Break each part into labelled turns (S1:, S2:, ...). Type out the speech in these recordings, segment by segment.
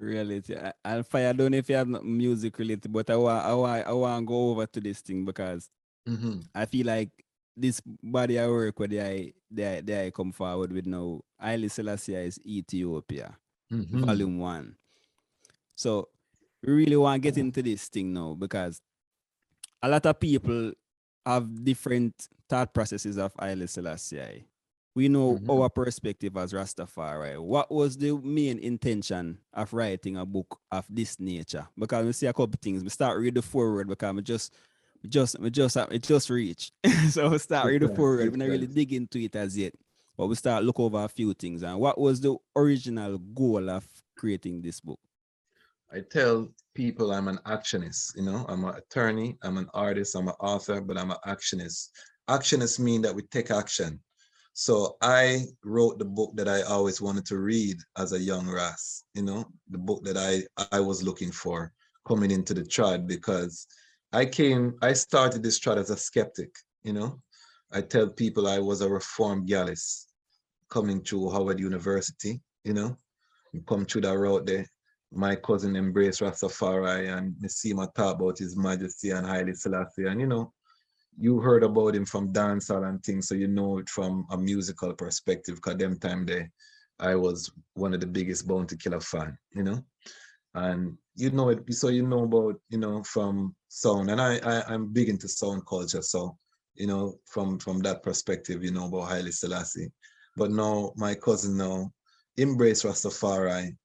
S1: reality. Alpha, I don't know if you have music related, but I want to go over to this thing because
S2: Mm-hmm.
S1: I feel like this body of work where they come forward with now, Haile Selassie I is Ethiopia,
S2: Mm-hmm.
S1: Volume 1. So we really want to get into this thing now because a lot of people have different thought processes of Haile Selassie I. We know
S2: Mm-hmm.
S1: our perspective as Rastafari. What was the main intention of writing a book of this nature? Because we see a couple things. We start read the forward because it just reached. So we start
S2: Yes,
S1: read the
S2: sir.
S1: forward.
S2: Yes,
S1: We not
S2: sir.
S1: really dig into it as yet. But we start look over a few things. And what was the original goal of creating this book?
S2: I tell people I'm an actionist. I'm an attorney, I'm an artist, I'm an author, but I'm an actionist. Actionists mean that we take action. So I wrote the book that I always wanted to read as a young Ras, the book that I was looking for coming into the tribe because I started this tribe as a skeptic, you know. I tell people I was a reformed gallus coming through Howard University, come through that route there. My cousin embraced Rastafari and Nisima talk about His Majesty and Haile Selassie. And you heard about him from dancehall and things, so you know it from a musical perspective. Cause them time there, I was one of the biggest Bounty Killer fan. And you know it, so you know about from sound, and I'm big into sound culture, so from that perspective, about Haile Selassie. But now my cousin now embrace Rastafari,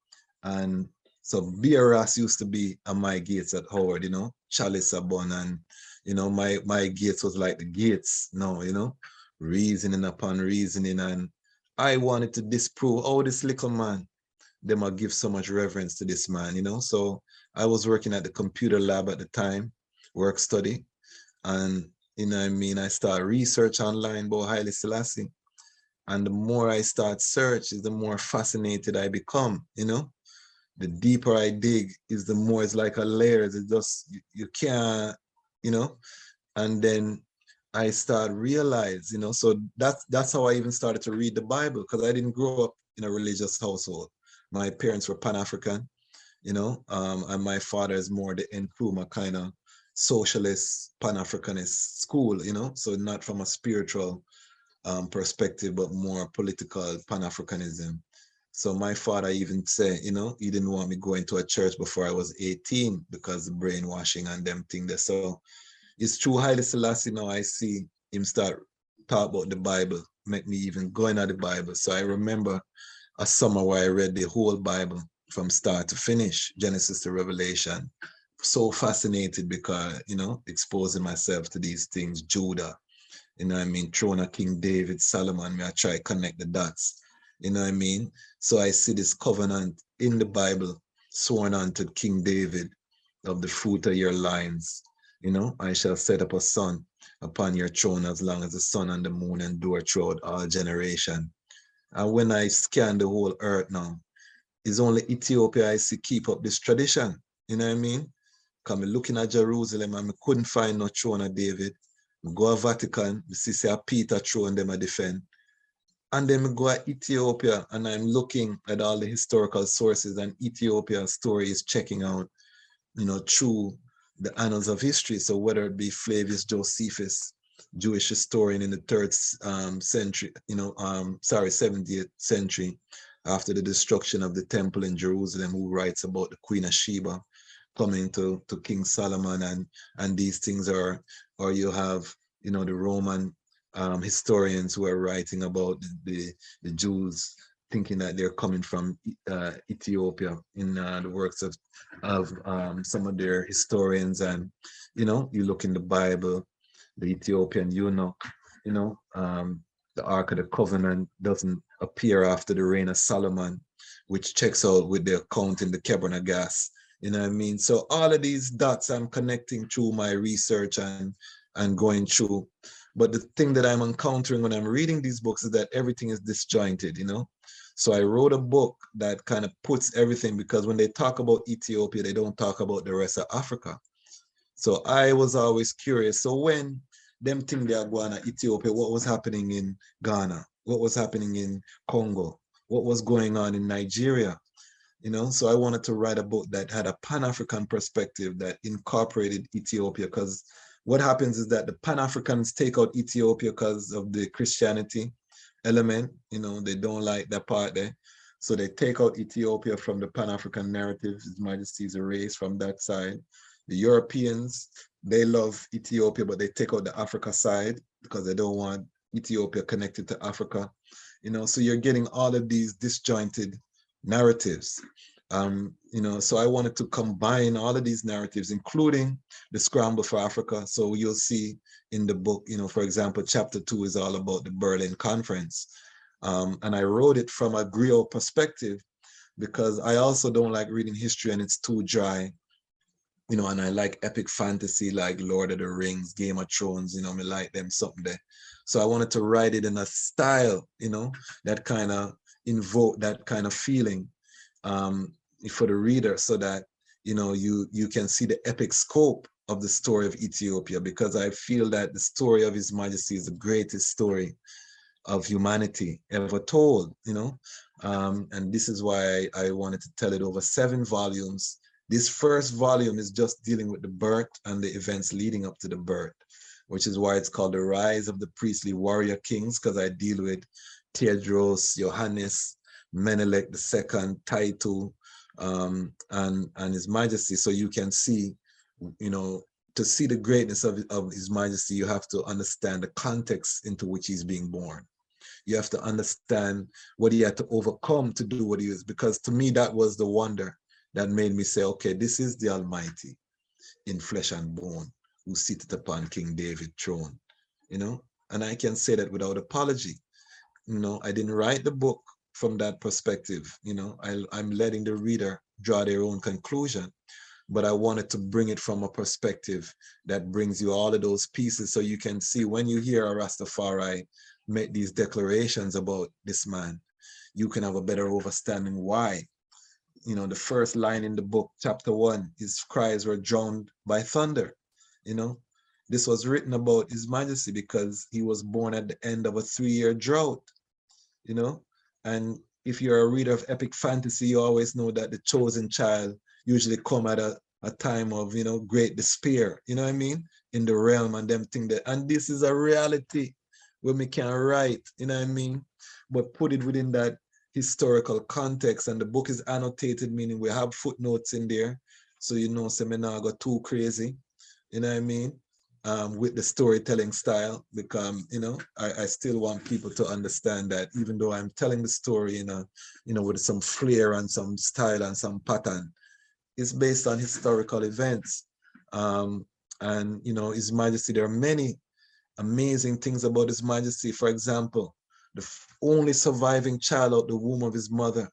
S2: and so BRS used to be at my gates at Howard, Chalice Abon, and my gates was like the gates now, reasoning upon reasoning, and I wanted to disprove, oh, this little man, them I give so much reverence to this man, So I was working at the computer lab at the time, work study, and I start research online about Haile Selassie. And the more I start search, is the more fascinated I become. The deeper I dig, is the more it's like a layers. It just you can't, you know. And then I start realize, so that's how I even started to read the Bible because I didn't grow up in a religious household. My parents were Pan-African, and my father is more the Nkrumah kind of socialist Pan-Africanist school, so not from a spiritual perspective, but more political Pan-Africanism. So my father even said, he didn't want me going to a church before I was 18 because the brainwashing and them thing there. So it's true Haile Selassie now I see him start talk about the Bible, make me even go into the Bible. So I remember a summer where I read the whole Bible from start to finish, Genesis to Revelation. So fascinated because, exposing myself to these things, Judah, throne of King David, Solomon, I try to connect the dots, So I see this covenant in the Bible sworn unto King David of the fruit of your lines. I shall set up a son upon your throne as long as the sun and the moon endure throughout all generation. And when I scan the whole earth now, it's only Ethiopia I see keep up this tradition. You know what I mean? Because I'm looking at Jerusalem and I couldn't find no throne of David. I go to Vatican, I see a Peter throne them I defend. And then I go to Ethiopia and I'm looking at all the historical sources and Ethiopia's story is checking out, through the annals of history. So whether it be Flavius Josephus, Jewish historian in the third century, 70th century, after the destruction of the temple in Jerusalem, who writes about the Queen of Sheba coming to King Solomon, and these things are, or you have, the Roman historians who are writing about the Jews thinking that they're coming from Ethiopia in the works of some of their historians, and you look in the Bible, the Ethiopian eunuch, the Ark of the Covenant doesn't appear after the reign of Solomon, which checks out with the account in the Kebra Gas. You know what I mean? So all of these dots I'm connecting through my research and going through. But the thing that I'm encountering when I'm reading these books is that everything is disjointed. So I wrote a book that kind of puts everything, because when they talk about Ethiopia, they don't talk about the rest of Africa. So I was always curious. So when them think they are going to Ethiopia, what was happening in Ghana? What was happening in Congo? What was going on in Nigeria? you know. So I wanted to write a book that had a Pan-African perspective that incorporated Ethiopia, because what happens is that the Pan-Africans take out Ethiopia because of the Christianity element, you know, they don't like that part there. So they take out Ethiopia from the Pan-African narrative. His Majesty is erased from that side. The Europeans, they love Ethiopia, but they take out the Africa side because they don't want Ethiopia connected to Africa. You know, so you're getting all of these disjointed narratives. You know, so I wanted to combine all of these narratives, including the scramble for Africa. So you'll see in the book, you know, for example, chapter 2 is all about the Berlin Conference. And I wrote it from a griot perspective because I also don't like reading history and it's too dry, you know, and I like epic fantasy like Lord of the Rings, Game of Thrones, you know, me like them something there. So I wanted to write it in a style, you know, that kind of invoke that kind of feeling for the reader, so that, you know, you can see the epic scope of the story of Ethiopia, because I feel that the story of His Majesty is the greatest story of humanity ever told, you know. And this is why I wanted to tell it over 7 volumes. This first volume is just dealing with the birth and the events leading up to the birth, which is why it's called The Rise of the Priestly Warrior Kings, because I deal with Tedros, Johannes, Menelik II, Taitu, and His Majesty. So you can see, you know, to see the greatness of His Majesty, you have to understand the context into which he's being born. You have to understand what he had to overcome to do what he is. Because to me, that was the wonder that made me say, okay, this is the Almighty in flesh and bone who sitteth upon King David's throne, you know? And I can say that without apology. You know, I didn't write the book from that perspective. You know, I'm letting the reader draw their own conclusion, but I wanted to bring it from a perspective that brings you all of those pieces, so you can see when you hear a Rastafari make these declarations about this man, you can have a better understanding why. You know, the first line in the book, chapter 1, his cries were drowned by thunder. You know, this was written about His Majesty because he was born at the end of a 3-year drought, you know. And if you're a reader of epic fantasy, you always know that the chosen child usually come at a time of, you know, great despair, you know what I mean, in the realm, and them thing that, and this is a reality where we can write, you know what I mean, but put it within that historical context. And the book is annotated, meaning we have footnotes in there, so you know, so me not go too crazy, you know what I mean, with the storytelling style, because, you know, I still want people to understand that even though I'm telling the story in a, you know, with some flair and some style and some pattern, it's based on historical events. And, you know, His Majesty, there are many amazing things about His Majesty. For example, the only surviving child out the womb of his mother,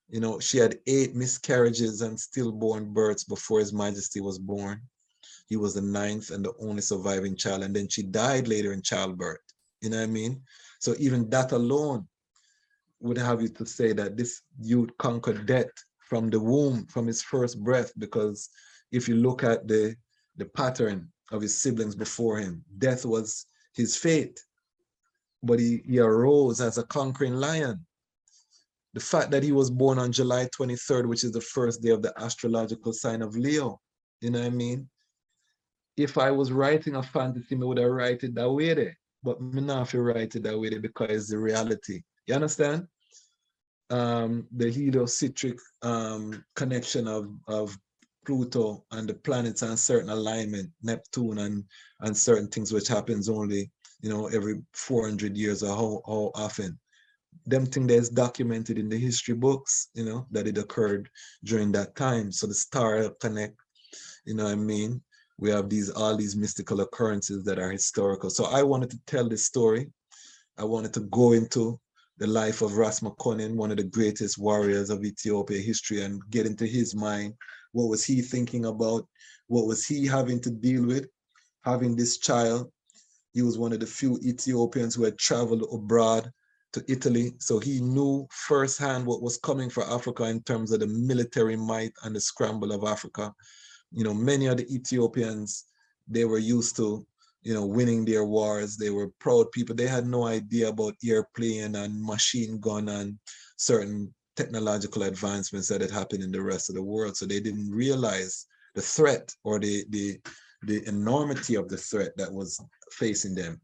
S2: you know, she had 8 miscarriages and stillborn births before His Majesty was born. He was the 9th and the only surviving child. And then she died later in childbirth. You know what I mean? So even that alone would have you to say that this youth conquered death from the womb, from his first breath. Because if you look at the pattern of his siblings before him, death was his fate. But he arose as a conquering lion. The fact that he was born on July 23rd, which is the first day of the astrological sign of Leo, you know what I mean? If I was writing a fantasy, I would have write it that way there. But me not have to write it that way there because it's the reality. You understand? The heliocentric connection of Pluto and the planets and certain alignment, Neptune and certain things which happens only, you know, every 400 years or how often. Them thing that is documented in the history books, you know, that it occurred during that time. So the star connect, you know what I mean? We have all these mystical occurrences that are historical. So I wanted to tell this story. I wanted to go into the life of Ras Makonnen, one of the greatest warriors of Ethiopia history, and get into his mind. What was he thinking about? What was he having to deal with? Having this child. He was one of the few Ethiopians who had traveled abroad to Italy. So he knew firsthand what was coming for Africa in terms of the military might and the scramble of Africa. You know, many of the Ethiopians, they were used to, you know, winning their wars. They were proud people. They had no idea about airplane and machine gun and certain technological advancements that had happened in the rest of the world. So they didn't realize the threat or the enormity of the threat that was facing them.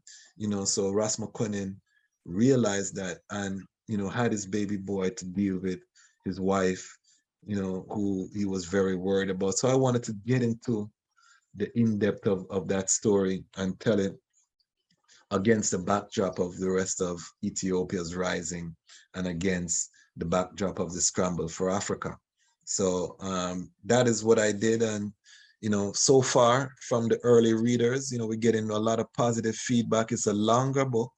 S2: So Ras McCunnin realized that, and had his baby boy to deal with, his wife, who he was very worried about. So I wanted to get into the in-depth of that story and tell it against the backdrop of the rest of Ethiopia's rising and against the backdrop of the scramble for Africa. So that is what I did. And, so far from the early readers, we're getting a lot of positive feedback. It's a longer book,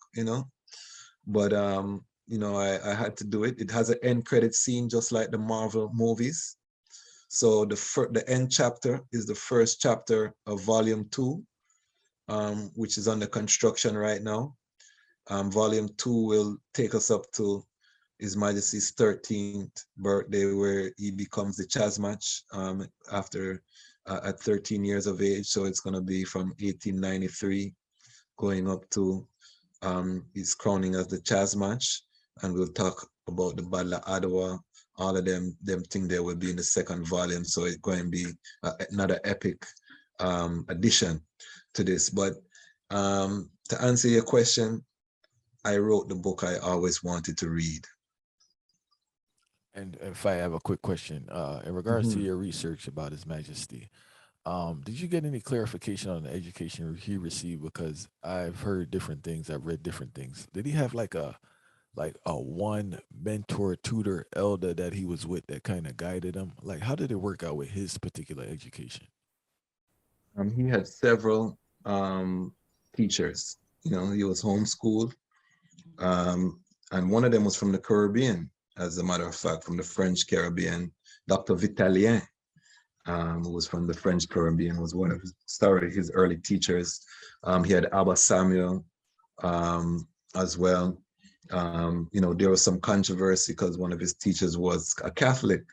S2: but, I had to do it. It has an end credit scene, just like the Marvel movies. So the end chapter is the first chapter of volume 2, which is under construction right now. Volume 2 will take us up to His Majesty's 13th birthday, where he becomes the Chasmach after at 13 years of age. So it's going to be from 1893 going up to his crowning as the Chasmach. And we'll talk about the Battle of Adwa. All of them things there will be in the second volume. So it's going to be another epic addition to this. But to answer your question, I wrote the book I always wanted to read.
S3: And if I have a quick question, in regards to your research about His Majesty, did you get any clarification on the education he received? Because I've heard different things, I've read different things. Did he have like a one mentor, tutor, elder that he was with that kind of guided him? Like, how did it work out with his particular education?
S2: He had several teachers. He was homeschooled, and one of them was from the Caribbean, as a matter of fact, from the French Caribbean. Dr. Vitalien, who was from the French Caribbean, was one of his early teachers. He had Abba Samuel as well. There was some controversy because one of his teachers was a Catholic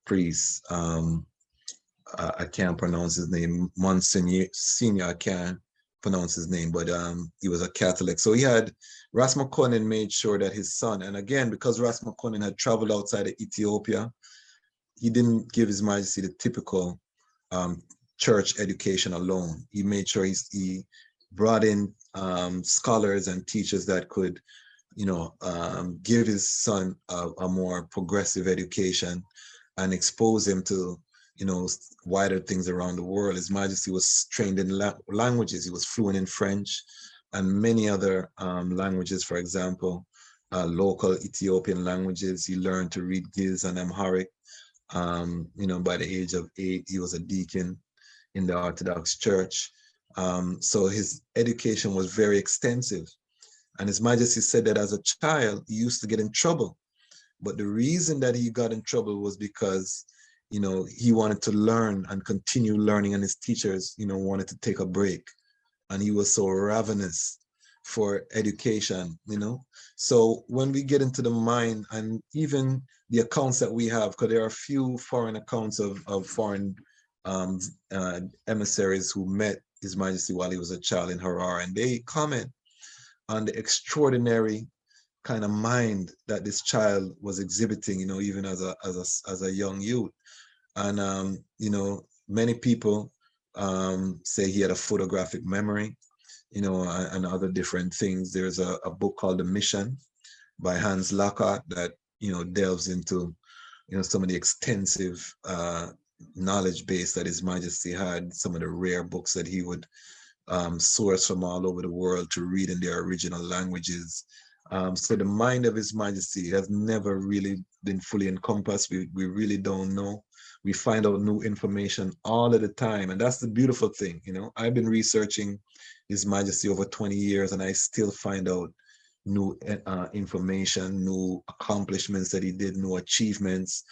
S2: priest. I can't pronounce his name, Monsignor Senior, I can't pronounce his name, but he was a Catholic. So Ras McCunnin made sure that his son, and again, because Ras McCunnin had traveled outside of Ethiopia, he didn't give His Majesty the typical church education alone. He made sure he brought in scholars and teachers that could, give his son a more progressive education and expose him to, wider things around the world. His Majesty was trained in languages. He was fluent in French and many other languages, for example, local Ethiopian languages. He learned to read Giz and Amharic. By the age of 8, he was a deacon in the Orthodox Church. So his education was very extensive. And His Majesty said that as a child, he used to get in trouble. But the reason that he got in trouble was because, he wanted to learn and continue learning, and his teachers, wanted to take a break. And he was so ravenous for education, So when we get into the mind and even the accounts that we have, because there are a few foreign accounts of foreign emissaries who met His Majesty while he was a child in Harar, and they comment on the extraordinary kind of mind that this child was exhibiting, even as a young youth. And many people say he had a photographic memory, and other different things. There's a book called The Mission by Hans Lockhart that delves into some of the extensive knowledge base that His Majesty had, some of the rare books that he would source from all over the world to read in their original languages. So the mind of His Majesty has never really been fully encompassed. We really don't know. We find out new information all of the time. And that's the beautiful thing. I've been researching His Majesty over 20 years, and I still find out new information, new accomplishments that he did, new achievements,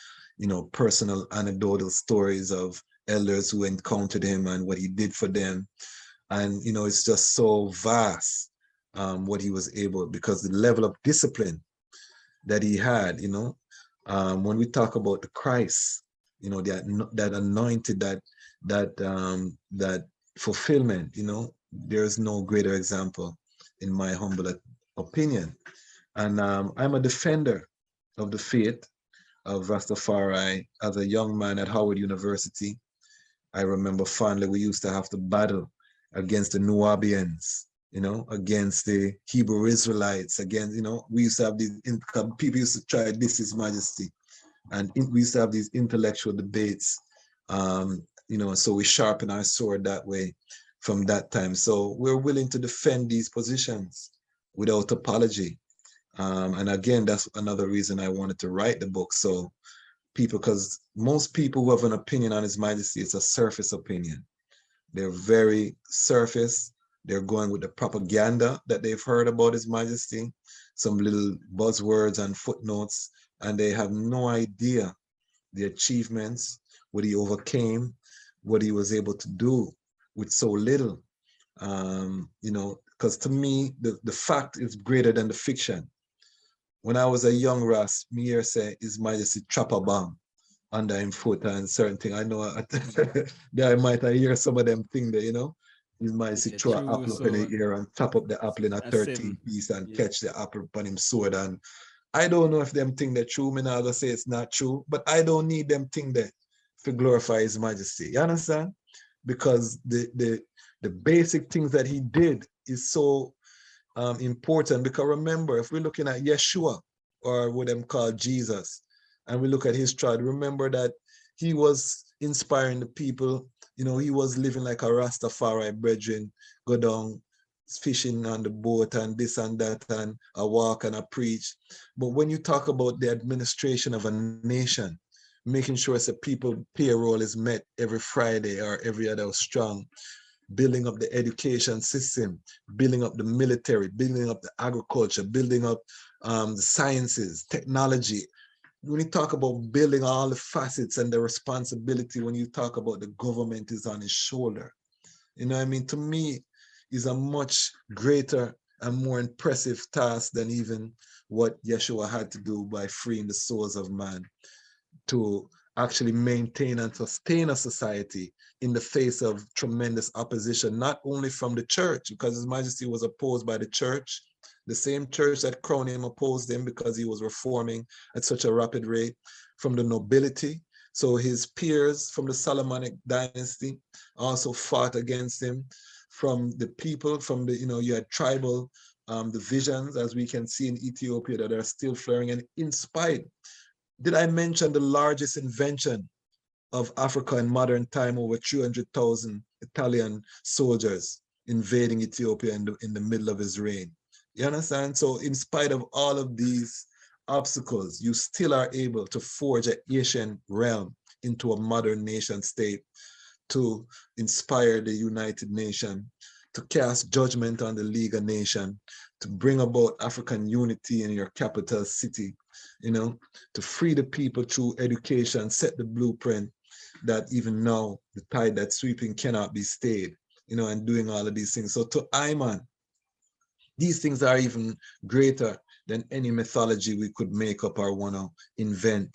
S2: personal anecdotal stories of elders who encountered him and what he did for them. And, it's just so vast what he was able, because the level of discipline that he had, when we talk about the Christ, that anointed, that fulfillment, there's no greater example in my humble opinion. And I'm a defender of the faith. of Rastafari as a young man at Howard University. I remember fondly we used to have to battle against the Nubians, against the Hebrew Israelites, against, we used to have these, people used to try this His Majesty. And we used to have these intellectual debates, so we sharpen our sword that way from that time. So we're willing to defend these positions without apology. And again, that's another reason I wanted to write the book. So people, because most people who have an opinion on His Majesty, it's a surface opinion. They're very surface. They're going with the propaganda that they've heard about His Majesty, some little buzzwords and footnotes, and they have no idea the achievements, what he overcame, what he was able to do with so little. Because to me, the fact is greater than the fiction. When I was a young Ras, me here say His Majesty trap a bomb under him foot and certain thing. I know that I might hear some of them thing there, His Majesty throw an apple up in the air and chop up the apple in a 13 piece and catch the apple upon him sword. And I don't know if them thing that true. Me not gonna say it's not true, but I don't need them thing that to glorify His Majesty. You understand? Because the basic things that he did is so important. Because remember, if we're looking at Yeshua, or what them call Jesus, and we look at his tribe, remember that he was inspiring the people. He was living like a Rastafari brethren, go down fishing on the boat and this and that, and a walk and a preach. But when you talk about the administration of a nation, making sure that people payroll is met every Friday or every other strong, building up the education system, building up the military, building up the agriculture, building up the sciences, technology. When you talk about building all the facets and the responsibility, when you talk about the government is on his shoulder, to me, is a much greater and more impressive task than even what Yeshua had to do by freeing the souls of man to actually maintain and sustain a society in the face of tremendous opposition, not only from the church, because His Majesty was opposed by the church. The same church that crowned him opposed him because he was reforming at such a rapid rate, from the nobility. So his peers from the Solomonic dynasty also fought against him, from the people, from the, you had tribal divisions, as we can see in Ethiopia, that are still flaring. And in spite, did I mention the largest invention of Africa in modern time, over 300,000 Italian soldiers invading Ethiopia in the middle of his reign? You understand? So in spite of all of these obstacles, you still are able to forge an Asian realm into a modern nation state, to inspire the United Nations, to cast judgment on the League of Nations, to bring about African unity in your capital city, to free the people through education, set the blueprint that even now the tide that's sweeping cannot be stayed, and doing all of these things. So to Ayman, these things are even greater than any mythology we could make up or want to invent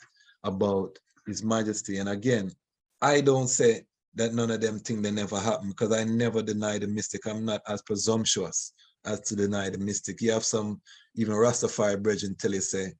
S2: about His Majesty. And again, I don't say that none of them things they never happen, because I never deny the mystic. I'm not as presumptuous as to deny the mystic. You have some even Rastafari brethren tell you say,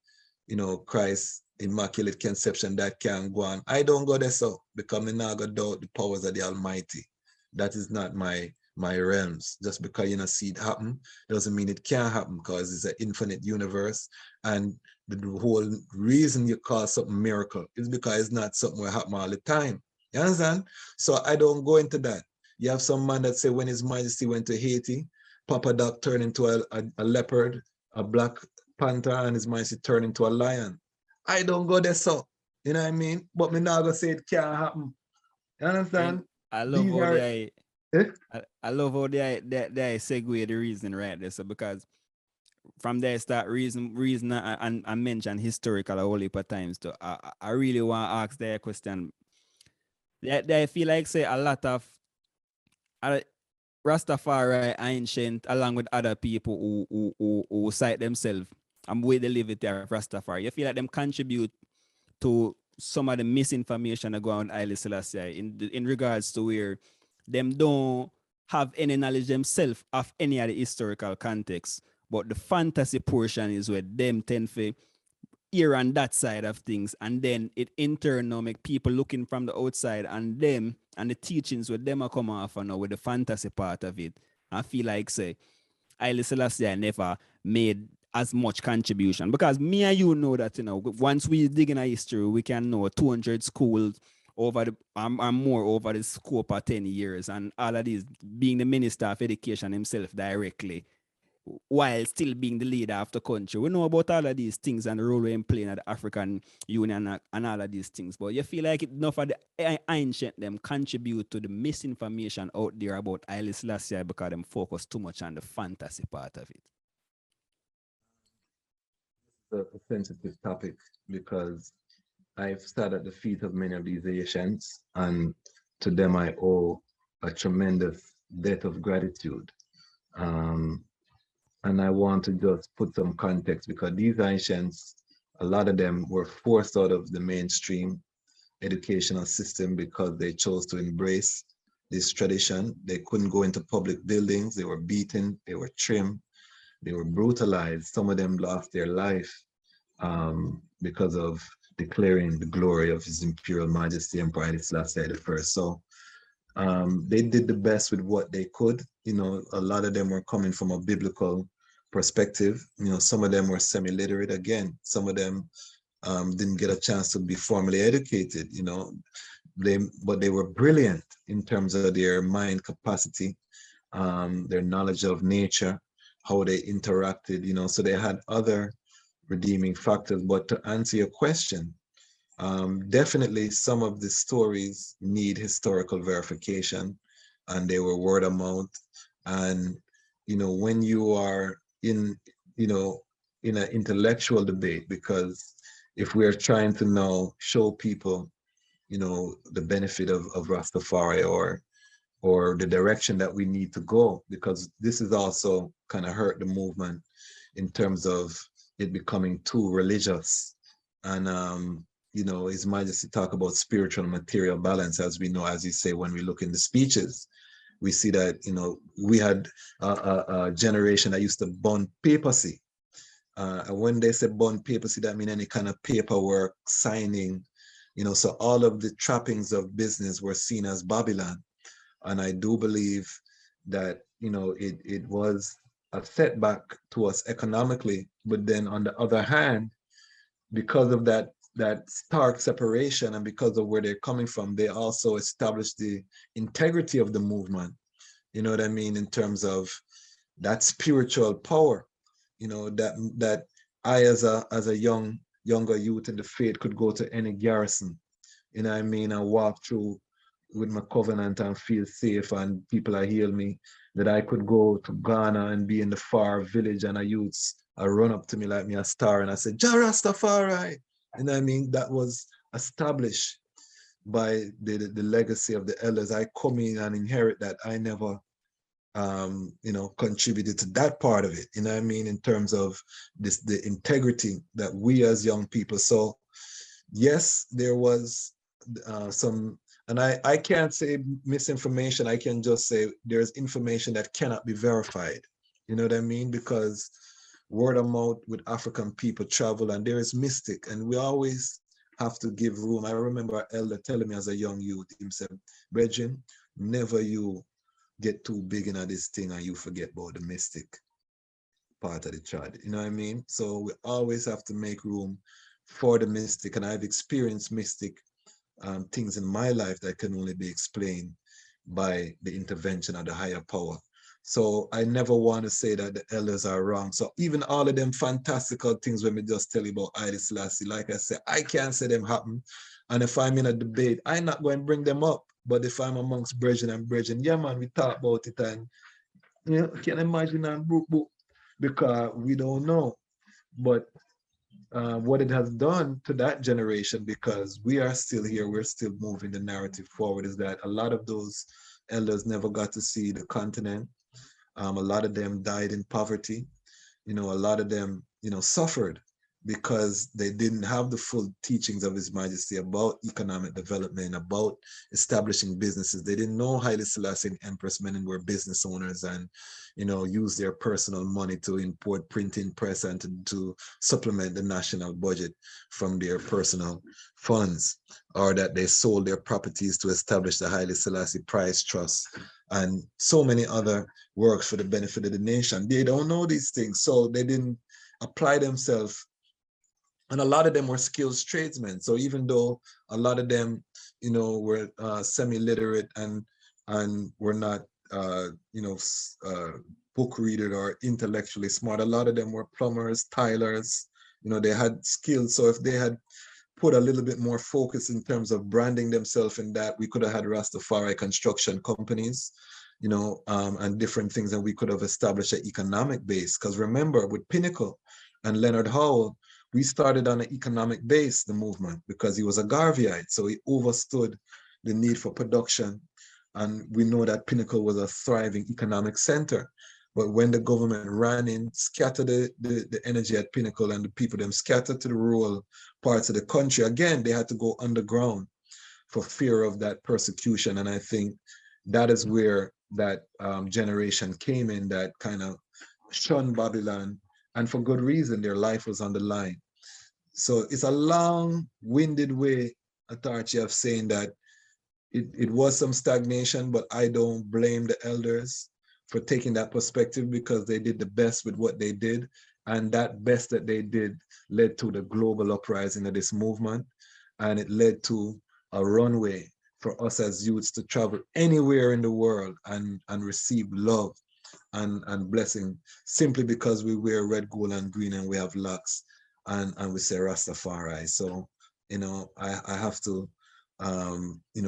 S2: Christ Immaculate Conception, that can go on. I don't go there so, because I not go doubt the powers of the Almighty. That is not my realms. Just because you see it happen doesn't mean it can't happen, because it's an infinite universe. And the whole reason you call something miracle is because it's not something will happen all the time. You understand? So I don't go into that. You have some man that say when His Majesty went to Haiti, Papa Doc turned into a leopard, a black panther, and His Majesty turned into a lion. I don't go there so. You know what I mean? But me not gonna say it can't happen. You understand?
S1: And I love
S2: These
S1: how
S2: are
S1: I love how they segue the reason right there. So because from there start reason and mention historical a whole heap of times too. I really want to ask that question. I feel like say a lot of uh, Rastafari ancient along with other people who cite themselves and way they live it there Rastafari. You feel like them contribute to some of the misinformation that go on Haile Selassie in regards to where them don't have any knowledge themselves of any of the historical context. But the fantasy portion is where them tend to ear on that side of things, and then it in turn now make people looking from the outside and them and the teachings with them are come off and now with the fantasy part of it. I feel like say Haile Selassie I never made as much contribution because me and you know that once we dig in our history we can know 200 schools over the and more over the scope of 10 years and all of these being the minister of education himself directly while still being the leader of the country. We know about all of these things and the role we're playing at the African Union and all of these things. But you feel like enough of the ancient them contribute to the misinformation out there about Haile Selassie because them focus too much on the fantasy part of it.
S2: A sensitive topic because I've sat at the feet of many of these Asians, and to them I owe a tremendous debt of gratitude. And I want to just put some context because these Haitians, a lot of them were forced out of the mainstream educational system because they chose to embrace this tradition. They couldn't go into public buildings. They were beaten, they were trimmed, they were brutalized. Some of them lost their life because of declaring the glory of His Imperial Majesty Emperor Haile Selassie I. So they did the best with what they could. A lot of them were coming from a biblical perspective. Some of them were semi-literate again. Some of them didn't get a chance to be formally educated, but they were brilliant in terms of their mind capacity, their knowledge of nature, how they interacted, so they had other redeeming factors. But to answer your question, definitely some of the stories need historical verification, and they were word of mouth. And when you are in an intellectual debate, because if we're trying to now show people the benefit of Rastafari or the direction that we need to go, because this is also kind of hurt the movement in terms of it becoming too religious. And His Majesty talk about spiritual and material balance, as we know, as you say, when we look in the speeches, we see that we had a generation that used to burn papacy. And when they say burn papacy, that means any kind of paperwork, signing, so all of the trappings of business were seen as Babylon. And I do believe that it was a setback to us economically, but then on the other hand, because of that stark separation and because of where they're coming from, they also established the integrity of the movement. You know what I mean? In terms of that spiritual power, that I as a younger youth in the faith could go to any garrison, and walk through with my covenant and feel safe, and people are heal me, that I could go to Ghana and be in the far village and a youths run up to me like me a star and I said, Ja Rastafari. That was established by the legacy of the elders. I come in and inherit that. I never contributed to that part of it, in terms of the integrity that we as young people. So yes, there was some, and I can't say misinformation. I can just say there's information that cannot be verified. You know what I mean? Because word of mouth with African people travel, and there is mystic, and we always have to give room. I remember our elder telling me as a young youth, he said, Brethren, never you get too big into this thing and you forget about the mystic part of the child. You know what I mean? So we always have to make room for the mystic, and I've experienced mystic things in my life that can only be explained by the intervention of the higher power. So I never want to say that the elders are wrong. So even all of them fantastical things when we just tell you about Haile Selassie, like I said, I can't say them happen. And if I'm in a debate, I'm not going to bring them up. But if I'm amongst brethren and brethren, yeah, man, we talk about it, and can imagine and book, because we don't know. But what it has done to that generation, because we are still here, we're still moving the narrative forward, is that a lot of those elders never got to see the continent. A lot of them died in poverty. A lot of them, suffered. because they didn't have the full teachings of His Majesty about economic development, about establishing businesses. They didn't know Haile Selassie and Empress Menen were business owners and, use their personal money to import printing press and to supplement the national budget from their personal funds, or that they sold their properties to establish the Haile Selassie Prize Trust and so many other works for the benefit of the nation. They don't know these things, so they didn't apply themselves. And a lot of them were skilled tradesmen. So even though a lot of them, were semi-literate and were not, book reader or intellectually smart, a lot of them were plumbers, tilers. They had skills. So if they had put a little bit more focus in terms of branding themselves in that, we could have had Rastafari construction companies, and different things, and we could have established an economic base. Because remember, with Pinnacle and Leonard Howell, we started on an economic base, the movement, because he was a Garveyite. So he understood the need for production. And we know that Pinnacle was a thriving economic center. But when the government ran in, scattered the energy at Pinnacle, and the people them scattered to the rural parts of the country, again, they had to go underground for fear of that persecution. And I think that is where that generation came in, that kind of shunned Babylon, and for good reason. Their life was on the line. So it's a long-winded way, Autarchii, of saying that it was some stagnation, but I don't blame the elders for taking that perspective, because they did the best with what they did. And that best that they did led to the global uprising of this movement. And it led to a runway for us as youths to travel anywhere in the world and receive love and blessing, simply because we wear red, gold, and green, and we have locks, and we say Rastafari. So, I have to,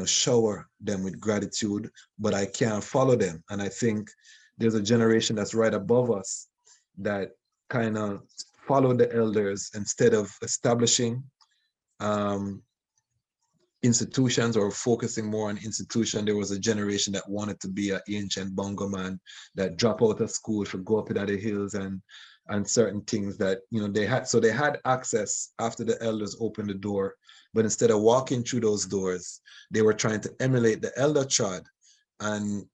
S2: shower them with gratitude, but I can't follow them. And I think there's a generation that's right above us that kind of followed the elders instead of establishing institutions or focusing more on institution. There was a generation that wanted to be an ancient bongo man, that drop out of school for go up into the hills and certain things that they had. So they had access after the elders opened the door, but instead of walking through those doors, they were trying to emulate the elder trod, and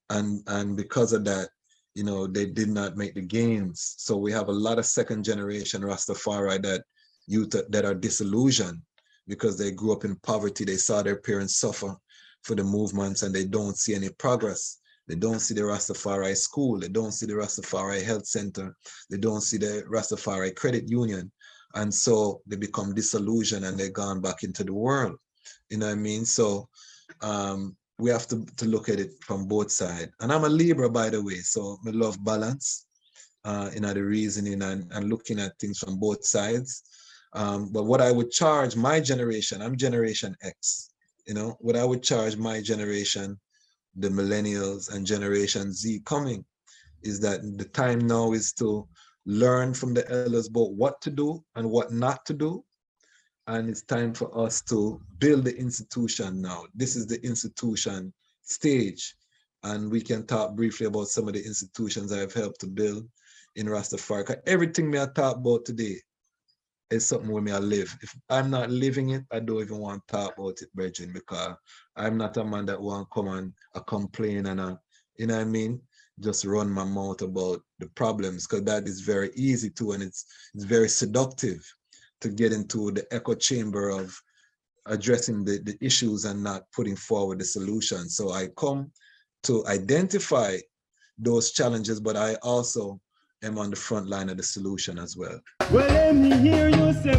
S2: because of that, they did not make the gains. So we have a lot of second generation Rastafari that youth that are disillusioned because they grew up in poverty. They saw their parents suffer for the movements, and they don't see any progress. They don't see the Rastafari school. They don't see the Rastafari health center. They don't see the Rastafari credit union. And so they become disillusioned, and they've gone back into the world. You know what I mean? So we have to look at it from both sides. And I'm a Libra, by the way, so I love balance in the reasoning and looking at things from both sides. But what I would charge my generation, I'm Generation X, what I would charge my generation, the millennials and Generation Z coming, is that the time now is to learn from the elders about what to do and what not to do. And it's time for us to build the institution now. This is the institution stage. And we can talk briefly about some of the institutions I've helped to build in Rastafari. Everything me I talk about today is something where me I live. If I'm not living it, I don't even want to talk about it, Bridget, because I'm not a man that want to come and complain and you know what I mean? Just run my mouth about the problems, because that is very easy to, and it's very seductive to get into the echo chamber of addressing the issues and not putting forward the solution. So I come to identify those challenges, but I also am on the front line of the solution as well.
S4: Well, let me hear you say